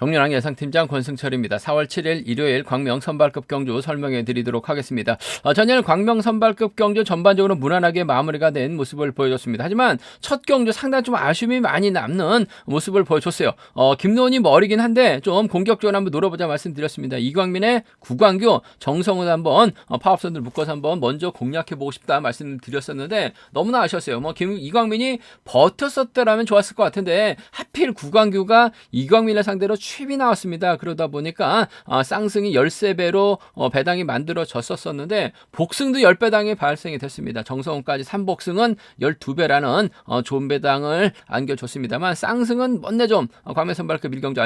경륜왕 예상팀장 권승철입니다. 4월 7일 일요일 광명 선발급 경주 설명해 드리도록 하겠습니다. 전일 광명 선발급 경주 전반적으로 무난하게 마무리가 된 모습을 보여줬습니다. 하지만 첫 경주 상당히 좀 아쉬움이 많이 남는 모습을 보여줬어요. 김노은이 머리긴 한데 좀 공격적으로 한번 노려보자 말씀드렸습니다. 이광민의 구광규, 정성훈 한번 파업선들 묶어서 한번 먼저 공략해보고 싶다 말씀드렸었는데 너무나 아쉬웠어요. 이광민이 버텼었더라면 좋았을 것 같은데 하필 구광규가 이광민을 상대로 취입이 나왔습니다. 그러다 보니까 쌍승이 13배로 배당이 만들어졌었는데 복승도 10배당이 발생이 됐습니다. 정성훈까지 3복승은 12배라는 좋은 배당을 안겨줬습니다만 쌍승은 먼내 좀 광명 선발급 1경주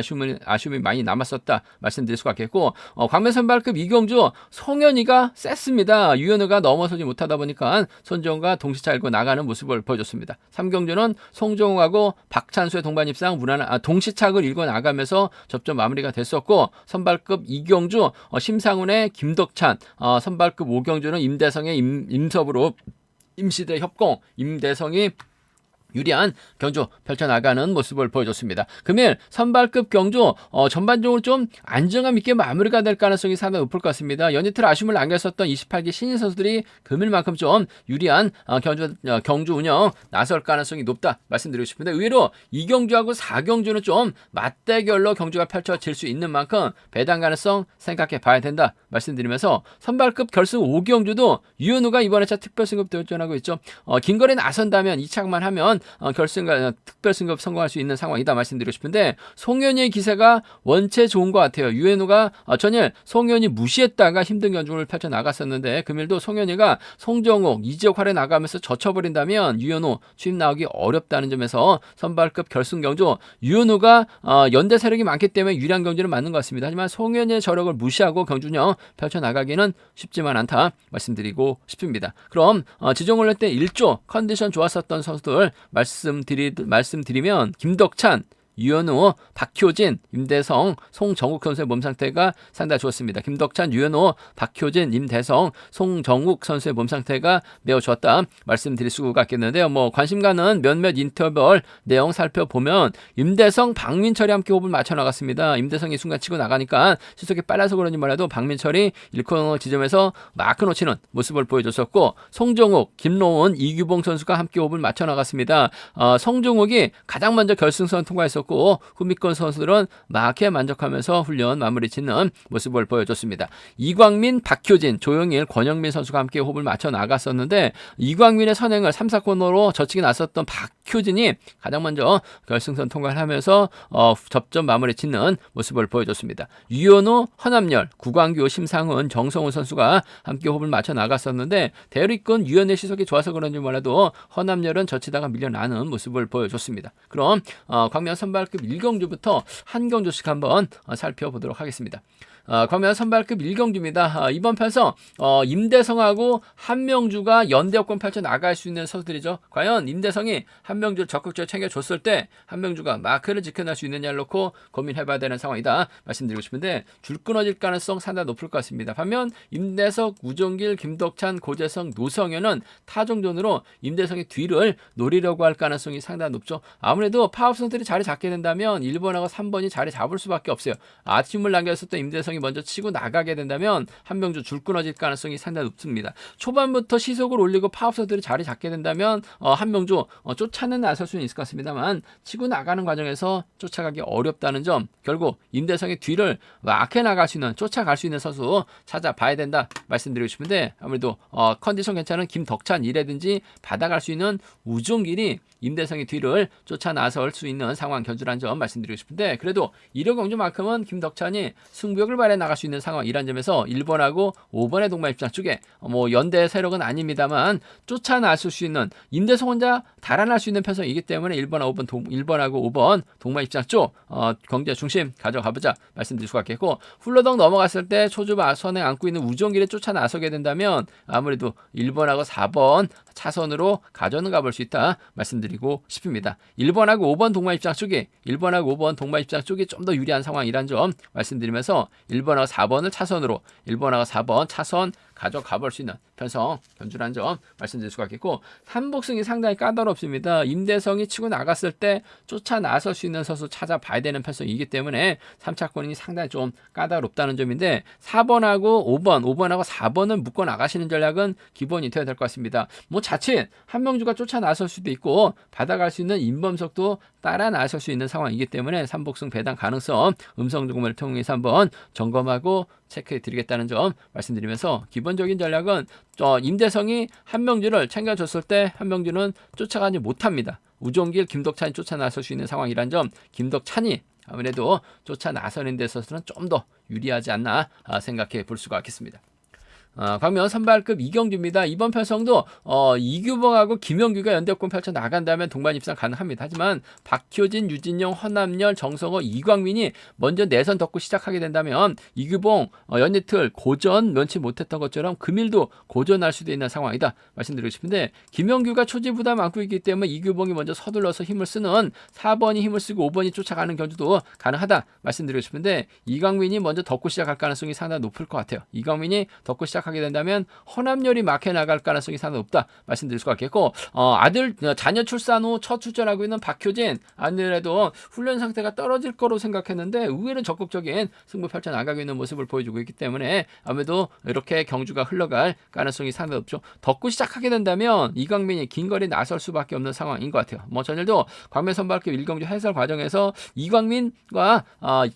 아쉬움이 많이 남았었다 말씀드릴 수가 있겠고, 광명 선발급 2경주 송현이가 셌습니다. 유현우가 넘어서지 못하다 보니까 손정우가 동시차 일고 나가는 모습을 보여줬습니다. 3경주는 송정우하고 박찬수의 동반 입상 동시착을 일고 나가면서 접전 마무리가 됐었고, 선발급 2경주 심상훈의 김덕찬, 선발급 5경주는 임대성의 임섭으로 임시대 협공, 임대성이 유리한 경주 펼쳐나가는 모습을 보여줬습니다. 금일 선발급 경주 전반적으로 좀 안정감 있게 마무리가 될 가능성이 상당히 높을 것 같습니다. 연이틀 아쉬움을 남겼었던 28기 신인 선수들이 금일만큼 좀 유리한 경주 운영 나설 가능성이 높다 말씀드리고 싶은데, 의외로 2경주하고 4경주는 좀 맞대결로 경주가 펼쳐질 수 있는 만큼 배당 가능성 생각해 봐야 된다 말씀드리면서, 선발급 결승 5경주도 유현우가 이번에 특별 승급 도전하고 있죠. 긴거리 나선다면 2착만 하면 특별 승급 성공할 수 있는 상황이다 말씀드리고 싶은데, 송현이의 기세가 원체 좋은 것 같아요. 유현우가 전일 송현이 무시했다가 힘든 경주를 펼쳐 나갔었는데, 금일도 송현이가 송정욱, 이지혁 활에 나가면서 젖혀버린다면 유현우 취임 나오기 어렵다는 점에서 선발급 결승 경주 유현우가 연대 세력이 많기 때문에 유리한 경주는 맞는 것 같습니다. 하지만 송현이의 저력을 무시하고 경주운영 펼쳐 나가기는 쉽지만 않다 말씀드리고 싶습니다. 그럼 지정올레 때 1조 컨디션 좋았었던 선수들 말씀드리면 김덕찬, 유현우, 박효진, 임대성, 송정욱 선수의 몸 상태가 상당히 좋았습니다. 김덕찬, 유현우, 박효진, 임대성, 송정욱 선수의 몸 상태가 매우 좋았다 말씀드릴 수가 있겠는데요. 관심 가는 몇몇 인터벌 내용 살펴보면 임대성, 박민철이 함께 호흡을 맞춰 나갔습니다. 임대성이 순간 치고 나가니까 시속이 빨라서 그런지 몰라도 박민철이 1코너 지점에서 마크 놓치는 모습을 보여줬었고, 송정욱, 김로운, 이규봉 선수가 함께 호흡을 맞춰 나갔습니다. 송정욱이 가장 먼저 결승선 통과했었고, 후미권 선수들은 마크에 만족하면서 훈련 마무리 짓는 모습을 보여줬습니다. 이광민, 박효진, 조영일, 권영민 선수가 함께 호흡을 맞춰 나갔었는데, 이광민의 선행을 3, 4코너로 젖히게 나섰던 박효진이 가장 먼저 결승선 통과를 하면서 접전 마무리 짓는 모습을 보여줬습니다. 유현우, 허남열, 구광규, 심상훈, 정성훈 선수가 함께 호흡을 맞춰 나갔었는데, 대리권 유현의 시속이 좋아서 그런지 몰라도 허남열은 젖히다가 밀려나는 모습을 보여줬습니다. 그럼 광명 선발급 1경주부터 한 경주씩 한번 살펴보도록 하겠습니다. 광명 선발급 1경주입니다. 이번 편성 임대성하고 한명주가 연대역권 펼쳐 나갈 수 있는 선수들이죠. 과연 임대성이 한명주를 적극적으로 챙겨줬을 때 한명주가 마크를 지켜낼 수 있느냐를 놓고 고민해봐야 되는 상황이다 말씀드리고 싶은데, 줄 끊어질 가능성 상당히 높을 것 같습니다. 반면 임대석, 우종길, 김덕찬, 고재성, 노성현은 타종전으로 임대성의 뒤를 노리려고 할 가능성이 상당히 높죠. 아무래도 파업 선수들이 자리 잡게 된다면 1번하고 3번이 자리 잡을 수밖에 없어요. 아침을 남겼었던 임대성이 먼저 치고 나가게 된다면 한명주 줄 끊어질 가능성이 상당히 높습니다. 초반부터 시속을 올리고 파업선들이 자리 잡게 된다면 한명주 쫓아는 나설 수는 있을 것 같습니다만, 치고 나가는 과정에서 쫓아가기 어렵다는 점, 결국 임대성의 뒤를 막해 나갈 수 있는, 쫓아갈 수 있는 선수 찾아봐야 된다 말씀드리고 싶은데, 아무래도 컨디션 괜찮은 김덕찬이라든지 받아갈 수 있는 우종길이 임대성의 뒤를 쫓아 나설 수 있는 상황 견주라는 점 말씀드리고 싶은데, 그래도 1호 경주만큼은 김덕찬이 승부욕을 발휘해 나갈 수 있는 상황이란 점에서 1번하고 5번의 동반 입장 쪽에 연대 세력은 아닙니다만 쫓아 나설 수 있는, 임대성 혼자 달아날 수 있는 편성이기 때문에 1번하고 5번 동반 입장 쪽 경제 중심 가져가보자 말씀드릴 수가 있겠고, 훌러덩 넘어갔을 때 초주 선행 안고 있는 우종길에 쫓아 나서게 된다면 아무래도 1번하고 4번 차선으로 가져는 가볼 수 있다 말씀드리고 싶습니다. 1번하고 5번 동반 입장 쪽이 좀 더 유리한 상황이란 점 말씀드리면서 1번하고 4번을 차선으로, 1번하고 4번 차선 가져가 볼 수 있는 편성 견주라는 점 말씀드릴 수가 있겠고, 삼복승이 상당히 까다롭습니다. 임대성이 치고 나갔을 때 쫓아 나설 수 있는 선수 찾아봐야 되는 편성이기 때문에 3차권이 상당히 좀 까다롭다는 점인데, 4번하고 5번하고 4번을 묶어 나가시는 전략은 기본이 되어야 될 것 같습니다. 뭐 자칫 한명주가 쫓아 나설 수도 있고 받아갈 수 있는 임범석도 따라 나설 수 있는 상황이기 때문에 삼복승 배당 가능성 음성 조금을 통해서 한번 점검하고 체크해 드리겠다는 점 말씀드리면서, 기본적인 전략은 임대성이 한명주를 챙겨줬을 때 한명주는 쫓아가지 못합니다. 우종길, 김덕찬이 쫓아 나설 수 있는 상황이란 점, 김덕찬이 아무래도 쫓아 나서는 데 있어서는 좀 더 유리하지 않나 생각해 볼 수가 있겠습니다. 광명 선발급 이경주입니다. 이번 편성도 이규봉하고 김영규가 연대권 펼쳐 나간다면 동반 입상 가능합니다. 하지만 박효진, 유진용, 허남열, 정성호, 이광민이 먼저 내선 덮고 시작하게 된다면 이규봉 연이틀 고전 면치 못했던 것처럼 금일도 고전할 수도 있는 상황이다 말씀드리고 싶은데, 김영규가 초지 부담 안고 있기 때문에 이규봉이 먼저 서둘러서 힘을 쓰는 4번이 힘을 쓰고 5번이 쫓아가는 견주도 가능하다 말씀드리고 싶은데, 이광민이 먼저 덮고 시작할 가능성이 상당히 높을 것 같아요. 이광민이 덮고 하게 된다면 허남열이 막혀 나갈 가능성이 상당히 높다 말씀드릴 수가 있겠고, 자녀 출산 후 첫 출전하고 있는 박효진 아무래도 훈련 상태가 떨어질 거로 생각했는데 의외로 적극적인 승부 펼쳐 나가고 있는 모습을 보여주고 있기 때문에 아무래도 이렇게 경주가 흘러갈 가능성이 상당히 높죠. 덮고 시작하게 된다면 이광민이 긴 거리 나설 수밖에 없는 상황인 것 같아요. 뭐 전일도 광명 선발급 1경주 해설 과정에서 이광민과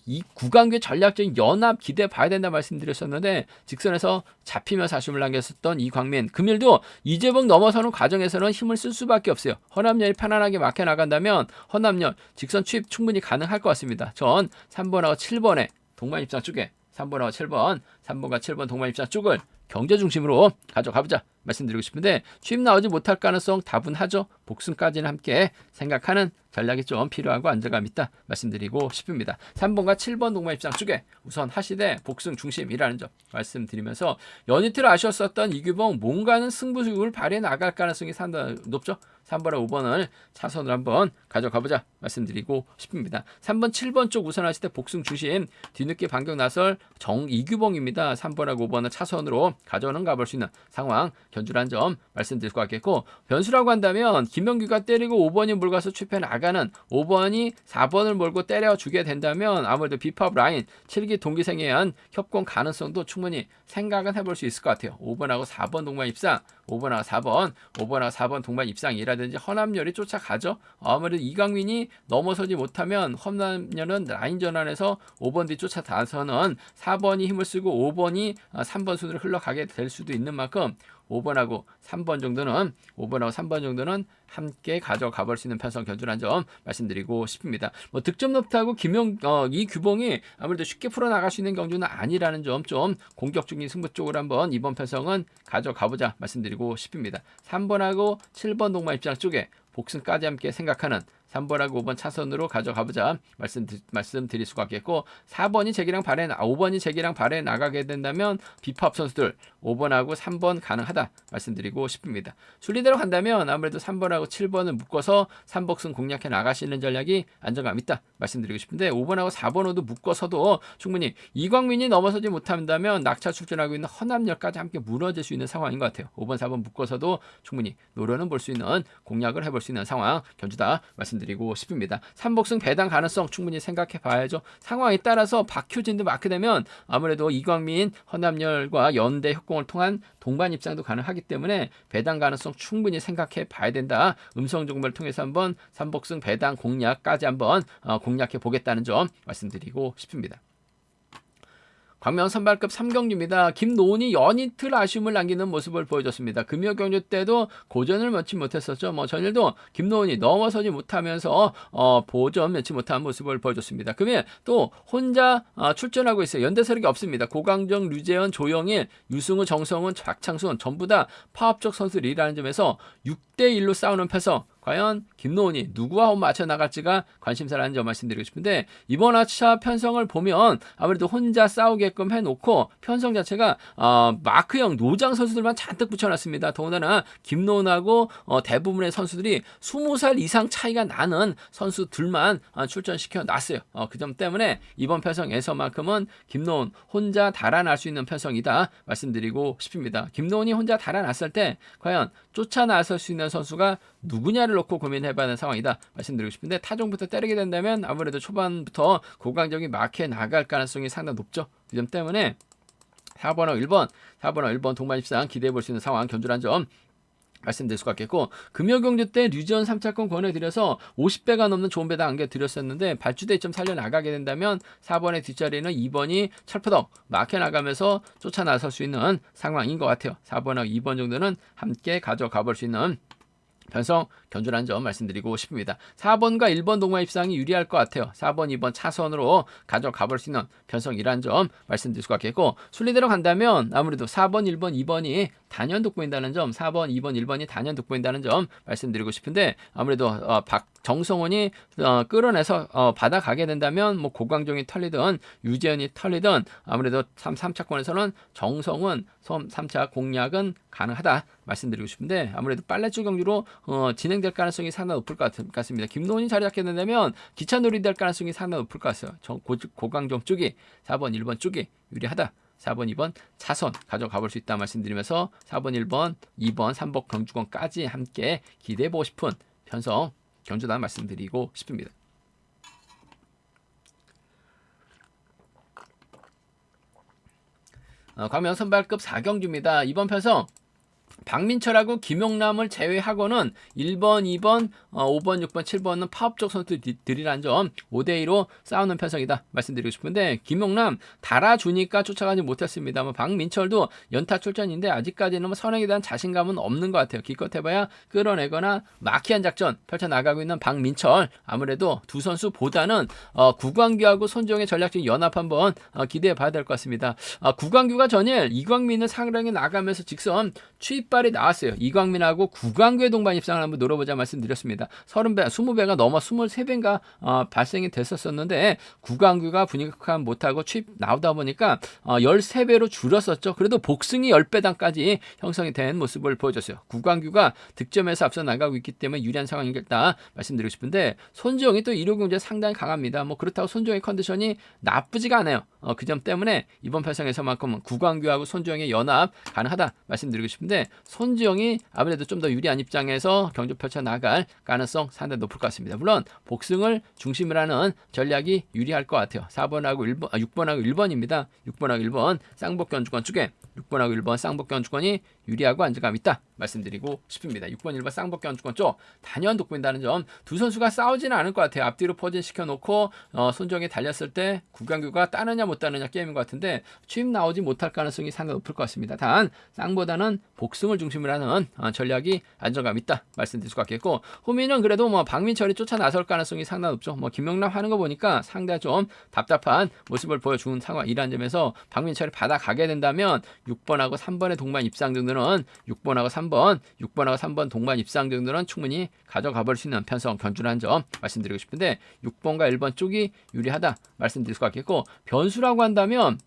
이 구강규의 전략적인 연합 기대 봐야 된다 말씀드렸었는데, 직선에서 잡히면서 아쉬움을 남겼었던 이광민, 금일도 이재봉 넘어서는 과정에서는 힘을 쓸 수밖에 없어요. 허남열이 편안하게 막혀 나간다면 허남열 직선 추입 충분히 가능할 것 같습니다. 전 3번하고 7번에 동반 입장 쪽에 3번하고 7번, 3번과 7번 동반 입장 쪽을 경제 중심으로 가져가보자 말씀드리고 싶은데, 추입 나오지 못할 가능성 다분하죠. 복승까지는 함께 생각하는 전략이 좀 필요하고 안정감 있다 말씀드리고 싶습니다. 3번과 7번 동반 입장 쪽에 우선 하시되 복승 중심이라는 점 말씀드리면서, 연이틀 아쉬웠었던 이규봉 뭔가는 승부욕을 발휘해 나갈 가능성이 상당히 높죠. 3번과 5번을 차선으로 한번 가져가보자 말씀드리고 싶습니다. 3번, 7번 쪽 우선 하실 때 복승 중심, 뒤늦게 반격 나설 이규봉입니다. 3번하고 5번을 차선으로 가져오는 가볼 수 있는 상황 견주란 점 말씀드릴 것 같겠고, 변수라고 한다면 김명규가 때리고 5번이 몰가서 추입해 나가는 5번이 4번을 몰고 때려주게 된다면 아무래도 비팝 라인 7기 동기생에 의한 협공 가능성도 충분히 생각은 해볼 수 있을 것 같아요. 5번하고 4번 동반 입상, 5번하고 4번 동반 입상이라든지 허남열이 쫓아가죠. 아무래도 이광민이 넘어서지 못하면 허남열은 라인 전환에서 5번 뒤 쫓아 나서는 4번이 힘을 쓰고 5번이 3번 순으로 흘러가게 될 수도 있는 만큼 5번하고 3번 정도는 함께 가져가 볼 수 있는 편성 견주란 점 말씀드리고 싶습니다. 뭐 득점 높다고 이 규봉이 아무래도 쉽게 풀어나갈 수 있는 경주는 아니라는 점, 좀 공격적인 승부 쪽으로 한번 이번 편성은 가져가보자 말씀드리고 싶습니다. 3번하고 7번 동반 입장 쪽에 복승까지 함께 생각하는 3번하고 5번 차선으로 가져가보자 말씀드릴 수가 있겠고, 5번이 제기랑 발에 나가게 된다면 비팝 선수들 5번하고 3번 가능하다 말씀드리고 싶습니다. 순리대로 간다면 아무래도 3번하고 7번을 묶어서 3복승 공략해 나가시는 전략이 안정감 있다 말씀드리고 싶은데, 5번하고 4번호도 묶어서도 충분히 이광민이 넘어서지 못한다면 낙차 출전하고 있는 허남열까지 함께 무너질 수 있는 상황인 것 같아요. 5번, 4번 묶어서도 충분히 노려는 볼 수 있는, 공략을 해볼 수 있는 상황 견주다 말씀드리고 싶습니다. 3복승 배당 가능성 충분히 생각해 봐야죠. 상황에 따라서 박효진도 맞게 되면 아무래도 이광민, 허남열과 연대 협공을 통한 동반 입장도 가능하기 때문에 배당 가능성 충분히 생각해 봐야 된다. 음성 조금을 통해서 한번 3복승 배당 공략까지 한번 공략해 보겠다는 점 말씀드리고 싶습니다. 광명 선발급 3경주입니다. 김노은이 연이틀 아쉬움을 남기는 모습을 보여줬습니다. 금요 경주 때도 고전을 면치 못했었죠. 뭐 전일도 김노은이 넘어서지 못하면서 보전 면치 못한 모습을 보여줬습니다. 금일 또 혼자 출전하고 있어요. 연대 세력이 없습니다. 고강정, 류재현, 조영일, 유승우, 정성훈, 박창순 전부 다 파업적 선수들이라는 점에서 6대1로 싸우는 패서 과연 김노훈이 누구와 호흡 맞춰 나갈지가 관심사라는 점 말씀드리고 싶은데 이번 화차 편성을 보면 아무래도 혼자 싸우게끔 해놓고 편성 자체가 마크형 노장 선수들만 잔뜩 붙여놨습니다. 더군다나 김노훈하고 대부분의 선수들이 20살 이상 차이가 나는 선수들만 출전시켜 놨어요. 그 점 때문에 이번 편성에서만큼은 김노훈 혼자 달아날 수 있는 편성이다 말씀드리고 싶습니다. 김노훈이 혼자 달아났을 때 과연 쫓아나설 수 있는 선수가 누구냐를 놓고 고민해봐야 하는 상황이다 말씀드리고 싶은데 타종부터 때리게 된다면 아무래도 초반부터 고강적인 마크에 나갈 가능성이 상당히 높죠. 그 점 때문에 4번하고 1번 동반 입상 기대해 볼 수 있는 상황 견주란 점 말씀드릴 수가 있겠고, 금요경주 때 류지원 3차권 권해드려서 50배가 넘는 좋은 배당 안겨드렸었는데 발주대 좀 살려나가게 된다면 4번의 뒷자리는 2번이 철푸덕 막혀나가면서 쫓아나설 수 있는 상황인 것 같아요. 4번하고 2번 정도는 함께 가져가 볼 수 있는 편성 견주라는 점 말씀드리고 싶습니다. 4번과 1번 동반 입상이 유리할 것 같아요. 4번, 2번 차선으로 가져가 볼 수 있는 편성이라는 점 말씀드릴 수가 있겠고, 순리대로 간다면 아무래도 4번, 1번, 2번이 단연 돋보인다는 점, 4번, 2번, 1번이 단연 돋보인다는 점 말씀드리고 싶은데 아무래도 정성원이 끌어내서 받아가게 된다면 뭐 고강정이 털리든 유재현이 털리든 아무래도 3차권에서는 정성원 3차 공략은 가능하다 말씀드리고 싶은데 아무래도 빨래줄 경주로 진행될 가능성이 상당히 높을 것 같습니다. 김노훈이 자리 잡게 된다면 기차놀이 될 가능성이 상당히 높을 것 같아요. 고강정 쪽이 4번, 1번 쪽이 유리하다. 4번, 2번 차선 가져가 볼 수 있다 말씀드리면서 4번, 1번, 2번, 3번 경주권까지 함께 기대해보고 싶은 편성 견주다 말씀드리고 싶습니다. 광명 선발급 4경주입니다. 이번 편성 박민철하고 김용남을 제외하고는 1번, 2번, 5번, 6번, 7번은 파업적 선수들이라는 점 5대2로 싸우는 편성이다 말씀드리고 싶은데 김용남 달아주니까 쫓아가지 못했습니다. 박민철도 연타 출전인데 아직까지는 선행에 대한 자신감은 없는 것 같아요. 기껏 해봐야 끌어내거나 마키한 작전 펼쳐나가고 있는 박민철, 아무래도 두 선수보다는 구광규하고 손정의 전략적 연합 한번 기대해 봐야 될 것 같습니다. 구광규가 전일 이광민을 상당히 나가면서 직선 추입발이 나왔어요. 이광민하고 구광규의 동반 입상을 한번 노려보자 말씀드렸습니다. 30배, 20배가 넘어 23배인가 발생이 됐었는데 구광규가 분위기가 못하고 추입 나오다 보니까 13배로 줄었었죠. 그래도 복승이 10배당까지 형성이 된 모습을 보여줬어요. 구광규가 득점에서 앞서 나가고 있기 때문에 유리한 상황이겠다 말씀드리고 싶은데 손지영이 또 1호 경제 상당히 강합니다. 그렇다고 손지영의 컨디션이 나쁘지가 않아요. 그 점 때문에 이번 편성에서만큼은 구광규하고 손지영의 연합 가능하다 말씀드리고 싶은데 손지영이 아무래도 좀 더 유리한 입장에서 경주 펼쳐 나갈 가능성 상당히 높을 것 같습니다. 물론 복승을 중심으로 하는 전략이 유리할 것 같아요. 6번하고 1번입니다. 6번하고 1번 쌍복 견주권 쪽에 6번하고 1번 쌍복 견주권이 유리하고 안정감 있다 말씀드리고 싶습니다. 6번, 1번 쌍복 견주권 쪽 단연 돋보인다는 점, 두 선수가 싸우지는 않을 것 같아요. 앞뒤로 포진시켜 놓고 손정이 달렸을 때 구강규가 따느냐 못 따느냐 게임인 것 같은데 취입 나오지 못할 가능성이 상당히 높을 것 같습니다. 단 쌍보다는 복승을 중심으로 하는 전략이 안정감 있다 말씀드릴 수가 있겠고, 호민은 그래도 박민철이 쫓아 나설 가능성이 상당히 높죠. 김용남 하는 거 보니까 상당히 좀 답답한 모습을 보여주는 상황이라는 점에서 박민철이 받아가게 된다면 6번하고 3번의 동반 입상 정도는 6번하고 3번 동반 입상 정도는 충분히 가져가 볼 수 있는 편성 견주라는 점 말씀드리고 싶은데 6번과 1번 쪽이 유리하다 말씀드릴 수가 있겠고, 변수라고 한다면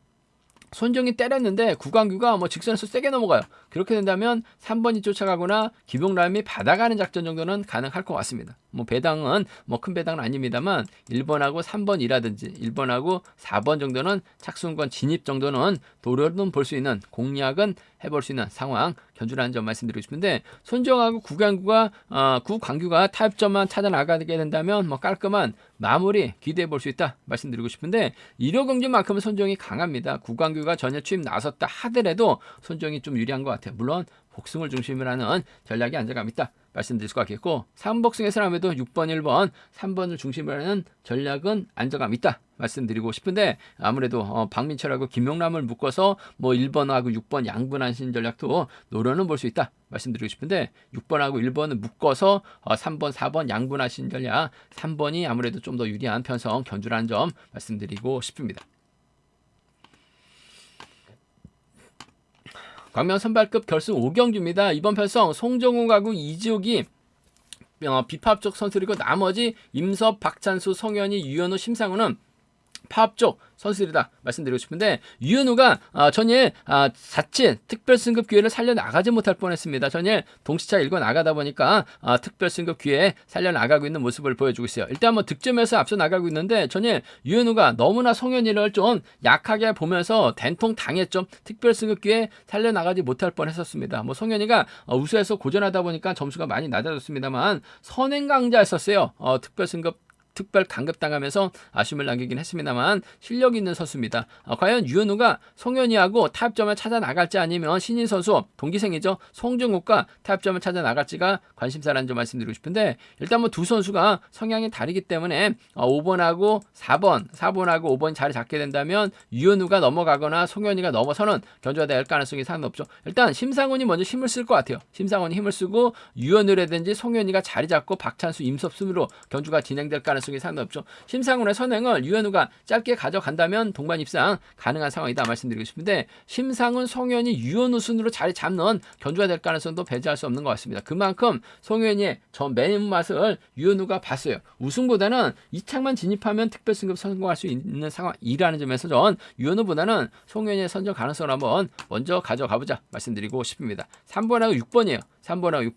손정이 때렸는데 구광규가 직선에서 세게 넘어가요. 그렇게 된다면 3번이 쫓아가거나 김용남이 받아가는 작전 정도는 가능할 것 같습니다. 배당은 큰 배당은 아닙니다만 1번하고 3번이라든지 1번하고 4번 정도는 착순권 진입 정도는 도려는 볼 수 있는 공략은 해볼 수 있는 상황 견주라는 점 말씀드리고 싶은데, 손정하고 구광규가 타협점만 찾아 나가게 된다면 깔끔한 마무리 기대해 볼 수 있다 말씀드리고 싶은데 1호 경주만큼은 손정이 강합니다. 구광규가 전혀 취임 나섰다 하더라도 손정이 좀 유리한 것 같아요. 물론 복승을 중심으로 하는 전략이 안정감 있다 말씀드릴 수가 있겠고, 3복승에서는 아무래도 6번, 1번, 3번을 중심으로 하는 전략은 안정감 있다 말씀드리고 싶은데 아무래도 박민철하고 김용남을 묶어서 1번하고 6번 양분하신 전략도 노려는 볼 수 있다 말씀드리고 싶은데 6번하고 1번을 묶어서 3번, 4번 양분하신 전략 3번이 아무래도 좀 더 유리한 편성 견주라는 점 말씀드리고 싶습니다. 광명 선발급 결승 5경주입니다. 이번 편성 송정욱하고 이지욱이 비파업적 선수들이고 나머지 임섭, 박찬수, 송현희, 유현우, 심상우는 파업적 선수들이다 말씀드리고 싶은데 유현우가 전일 자칫 특별 승급 기회를 살려나가지 못할 뻔했습니다. 전일 동시차 일고 나가다 보니까 특별 승급 기회에 살려나가고 있는 모습을 보여주고 있어요. 일단 뭐 득점에서 앞서 나가고 있는데 전일 유현우가 너무나 송현이를 좀 약하게 보면서 된통 당했죠. 특별 승급 기회에 살려나가지 못할 뻔했었습니다. 뭐 송현이가 우수해서 고전하다 보니까 점수가 많이 낮아졌습니다만 선행 강자였었어요. 특별 강급당하면서 아쉬움을 남기긴 했습니다만 실력 있는 선수입니다. 과연 유현우가 송현이하고 타협점을 찾아 나갈지 아니면 신인 선수 동기생이죠 송정욱과 타협점을 찾아 나갈지가 관심사라는 점 말씀드리고 싶은데 일단 뭐 두 선수가 성향이 다르기 때문에 5번하고 4번하고 5번이 자리 잡게 된다면 유현우가 넘어가거나 송현이가 넘어서는 견주가 될 가능성이 상당히 높죠. 일단 심상훈이 먼저 힘을 쓸 것 같아요. 심상훈이 힘을 쓰고 유현우라든지 송현이가 자리 잡고 박찬수, 임섭 순으로 견주가 진행될 가능성이 상당히 없죠. 심상훈의 선행을 유현우가 짧게 가져간다면 동반 입상 가능한 상황이다 말씀드리고 싶은데 심상훈, 송현이, 유현우 순으로 자리 잡는 견주가 될 가능성도 배제할 수 없는 것 같습니다. 그만큼 송현이의 전 매운맛을 유현우가 봤어요. 우승보다는 2창만 진입하면 특별 승급 성공할 수 있는 상황이라는 점에서 전 유현우보다는 송현이의 선정 가능성을 한번 먼저 가져가보자 말씀드리고 싶습니다. 3번하고 6번이에요. 3번하고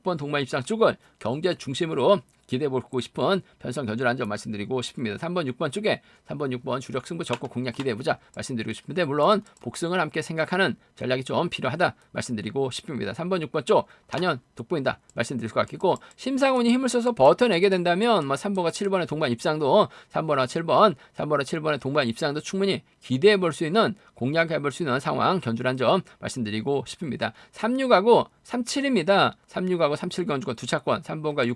6번 동반 입상 쪽을 경제 중심으로 기대해보고 싶은 편성 견주라는 점 말씀드리고 싶습니다. 3번, 6번 쪽에 3번, 6번 주력 승부 적극 공략 기대해보자 말씀드리고 싶은데 물론 복승을 함께 생각하는 전략이 좀 필요하다 말씀드리고 싶습니다. 3번, 6번 쪽 단연 돋보인다 말씀드릴 것 같고 심상훈이 힘을 써서 버텨내게 된다면 3번과 7번의 동반 입상도 3번과 7번의 동반 입상도 충분히 기대해볼 수 있는 공략해볼 수 있는 상황 견주란 점 말씀드리고 싶습니다. 36하고 37입니다. 36하고 37 견주권 두 차권 3번과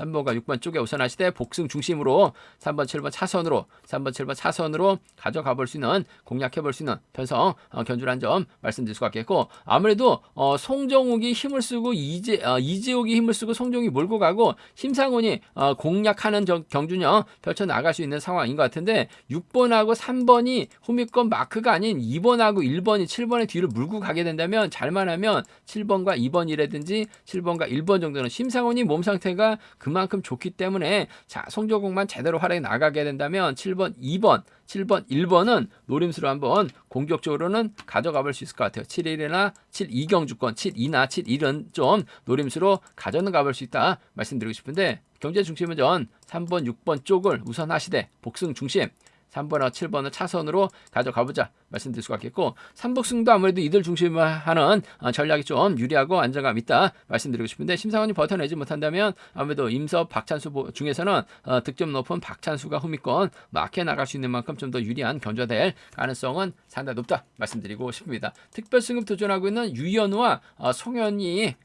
6번 쪽에 우선하시되 복승 중심으로 3번, 7번 차선으로 가져가 볼 수 있는 공략해 볼 수 있는 편성 견주란 점 말씀드릴 수 같겠고 아무래도 송정욱이 힘을 쓰고 이재욱이 힘을 쓰고 송정욱이 몰고 가고 심상훈이 공략하는 경주는 펼쳐나갈 수 있는 상황인 것 같은데 6번하고 3번이 후미권 마크가 아닌 2번하고 1번이 7번의 뒤를 물고 가게 된다면 잘만 하면 7번과 2번이라든지 7번과 1번 정도는 심상훈이 몸 상태가 그만큼 좋기 때문에 자 송정욱만 제대로 활약해 나가게 된다면 7번, 1번은 노림수로 한번 공격적으로는 가져가 볼 수 있을 것 같아요. 7-1이나 7-2 경주권 7-2나 7-1은 좀 노림수로 가져가 볼 수 있다 말씀드리고 싶은데 경제 중심은 전 3번, 6번 쪽을 우선 하시되 복승 중심 3번과 7번을 차선으로 가져가보자 말씀드릴 수가 있겠고 삼복승도 아무래도 이들 중심으로 하는 전략이 좀 유리하고 안정감 있다 말씀드리고 싶은데 심상훈이 버텨내지 못한다면 아무래도 임섭, 박찬수 중에서는 득점 높은 박찬수가 후미권 막혀 나갈 수 있는 만큼 좀 더 유리한 견주가 될 가능성은 상당히 높다 말씀드리고 싶습니다. 특별 승급 도전하고 있는 유현우와 송현이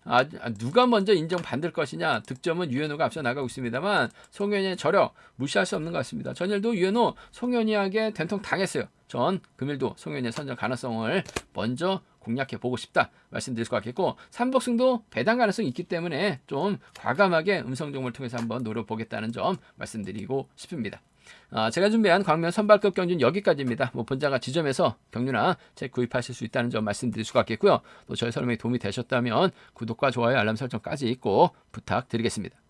누가 먼저 인정받을 것이냐 득점은 유현우가 앞서 나가고 있습니다만 송현이의 저력 무시할 수 없는 것 같습니다. 전일도 유현우 송현이에게 된통 당했어요. 전 금일도 송현이의 선정 가능성을 먼저 공략해 보고 싶다 말씀드릴 것 같겠고 삼복승도 배당 가능성이 있기 때문에 좀 과감하게 음성 정보를 통해서 한번 노려보겠다는 점 말씀드리고 싶습니다. 제가 준비한 광명 선발급 경주는 여기까지입니다. 본자가 지점에서 경주나 책 구입하실 수 있다는 점 말씀드릴 수가 있겠고요. 또 저희 설명이 도움이 되셨다면 구독과 좋아요, 알람 설정까지 꼭 부탁드리겠습니다.